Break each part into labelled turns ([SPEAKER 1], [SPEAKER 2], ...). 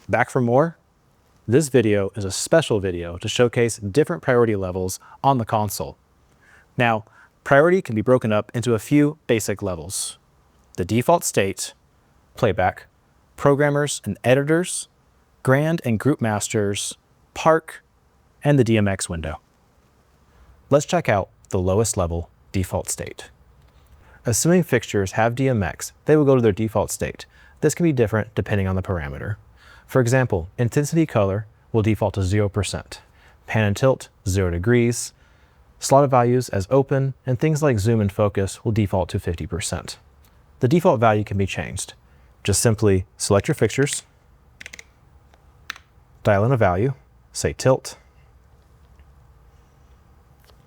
[SPEAKER 1] Back for more? This video is a special video to showcase different priority levels on the console. Now, priority can be broken up into a few basic levels: the default state, playback, programmers and editors, grand and group masters, park, and the DMX window. Let's check out the lowest level, default state. Assuming fixtures have DMX, they will go to their default state. This can be different depending on the parameter. For example, intensity color will default to 0%, pan and tilt 0 degrees, slotted values as open, and things like zoom and focus will default to 50%. The default value can be changed. Just simply select your fixtures, dial in a value, say tilt,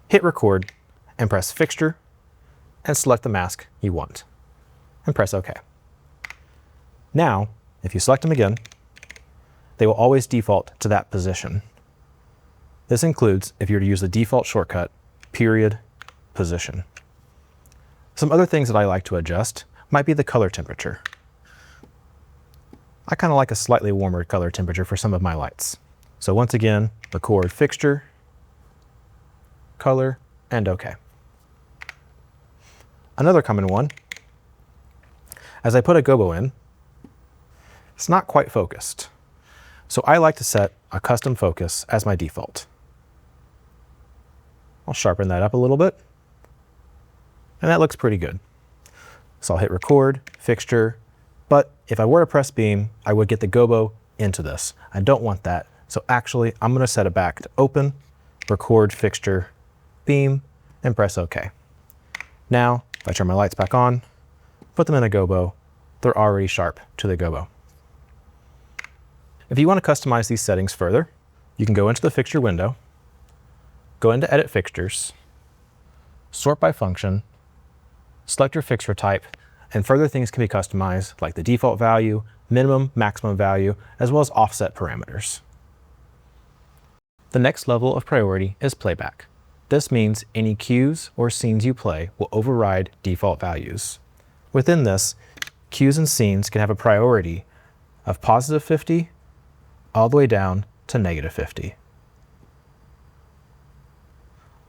[SPEAKER 1] hit record, and press fixture, and select the mask you want, and press OK. Now, if you select them again, they will always default to that position. This includes if you were to use the default shortcut, period, position. Some other things that I like to adjust might be the color temperature. I kind of like a slightly warmer color temperature for some of my lights. So once again, record fixture, color, and OK. Another common one, as I put a gobo in, it's not quite focused. So I like to set a custom focus as my default. I'll sharpen that up a little bit, and that looks pretty good. So I'll hit record, fixture, but if I were to press beam, I would get the gobo into this. I don't want that. So actually, I'm going to set it back to open, record, fixture, beam, and press OK. Now, if I turn my lights back on, put them in a gobo, they're already sharp to the gobo. If you want to customize these settings further, you can go into the fixture window, go into edit fixtures, sort by function, select your fixture type, and further things can be customized like the default value, minimum, maximum value, as well as offset parameters. The next level of priority is playback. This means any cues or scenes you play will override default values. Within this, cues and scenes can have a priority of positive 50 all the way down to negative 50.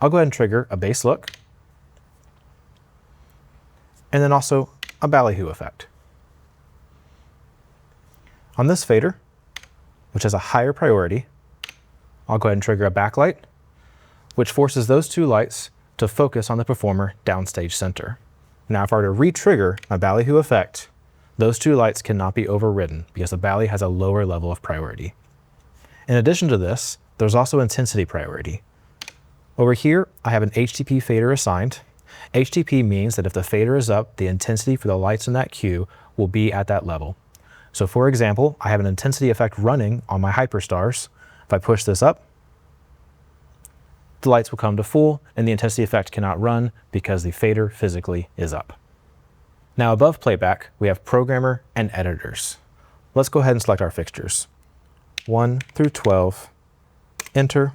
[SPEAKER 1] I'll go ahead and trigger a base look, and then also a ballyhoo effect. On this fader, which has a higher priority, I'll go ahead and trigger a backlight, which forces those two lights to focus on the performer downstage center. Now, if I were to re-trigger my ballyhoo effect, those two lights cannot be overridden because the bally has a lower level of priority. In addition to this, there's also intensity priority. Over here, I have an HTP fader assigned. HTP means that if the fader is up, the intensity for the lights in that cue will be at that level. So for example, I have an intensity effect running on my hyperstars. If I push this up, the lights will come to full and the intensity effect cannot run because the fader physically is up. Now above playback, we have programmer and editors. Let's go ahead and select our fixtures. 1 through 12, enter.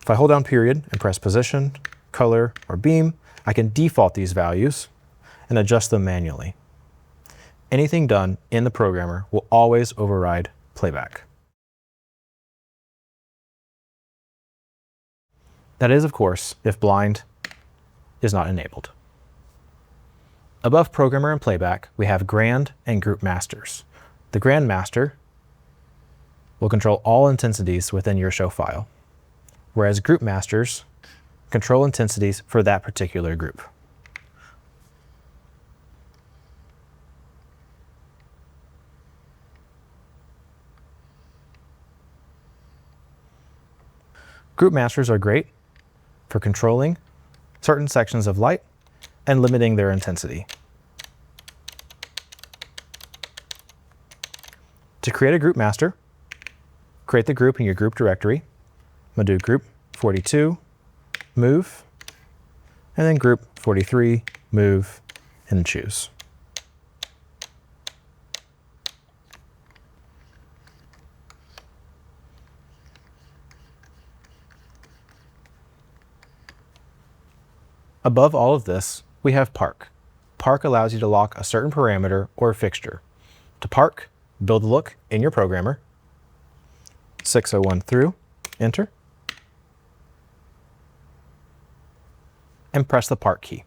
[SPEAKER 1] If I hold down period and press position, color, or beam, I can default these values and adjust them manually. Anything done in the programmer will always override playback. That is, of course, if blind is not enabled. Above programmer and playback, we have grand and group masters. The grand master will control all intensities within your show file, whereas group masters control intensities for that particular group. Group masters are great for controlling certain sections of light and limiting their intensity. To create a group master, create the group in your group directory. I'm going to do group 42, move, and then group 43, move, and choose. Above all of this, we have park. Park allows you to lock a certain parameter or fixture. To park, build the look in your programmer, 601 through, enter, and press the park key.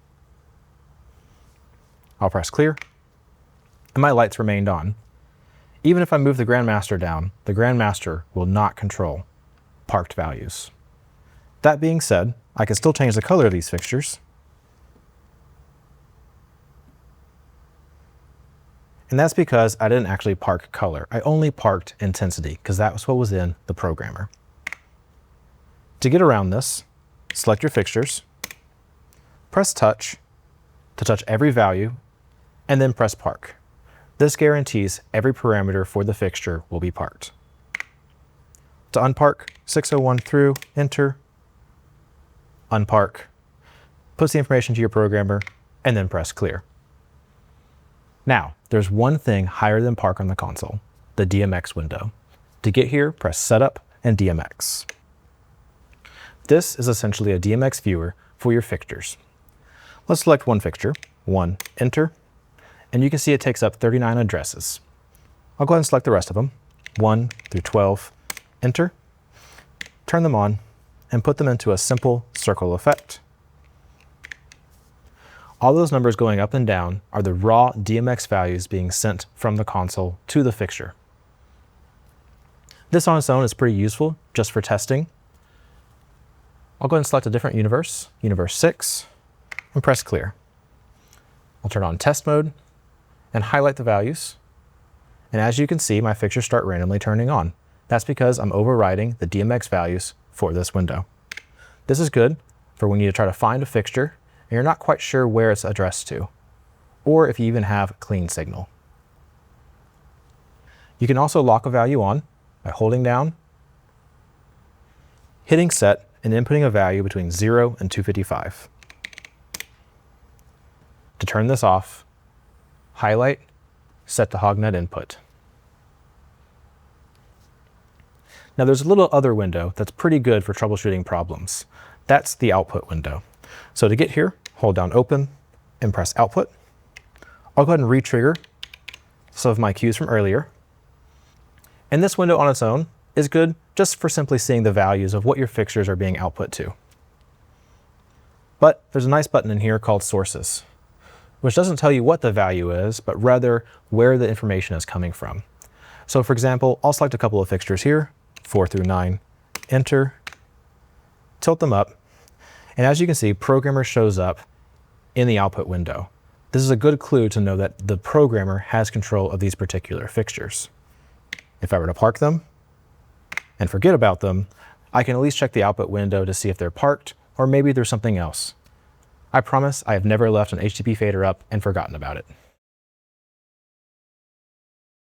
[SPEAKER 1] I'll press clear, and my lights remained on. Even if I move the Grandmaster down, the Grandmaster will not control parked values. That being said, I can still change the color of these fixtures. And that's because I didn't actually park color. I only parked intensity because that was what was in the programmer. To get around this, select your fixtures, press touch to touch every value, and then press park. This guarantees every parameter for the fixture will be parked. To unpark, 601 through, enter, unpark, puts the information to your programmer, and then press clear. Now, there's one thing higher than park on the console, the DMX window. To get here, press Setup and DMX. This is essentially a DMX viewer for your fixtures. Let's select one fixture, 1, enter, and you can see it takes up 39 addresses. I'll go ahead and select the rest of them, 1 through 12, enter, turn them on, and put them into a simple circle effect. All those numbers going up and down are the raw DMX values being sent from the console to the fixture. This on its own is pretty useful just for testing. I'll go ahead and select a different universe, universe 6, and press clear. I'll turn on test mode and highlight the values. And as you can see, my fixtures start randomly turning on. That's because I'm overriding the DMX values for this window. This is good for when you try to find a fixture and you're not quite sure where it's addressed to, or if you even have clean signal. You can also lock a value on by holding down, hitting set, and inputting a value between 0 and 255. To turn this off, highlight, set to HogNet input. Now there's a little other window that's pretty good for troubleshooting problems. That's the output window. So to get here, hold down open and press output. I'll go ahead and re-trigger some of my cues from earlier. And this window on its own is good just for simply seeing the values of what your fixtures are being output to. But there's a nice button in here called sources, which doesn't tell you what the value is, but rather where the information is coming from. So for example, I'll select a couple of fixtures here, 4 through 9, enter, tilt them up, and as you can see, programmer shows up in the output window. This is a good clue to know that the programmer has control of these particular fixtures. If I were to park them and forget about them, I can at least check the output window to see if they're parked, or maybe there's something else. I promise I have never left an HTTP fader up and forgotten about it.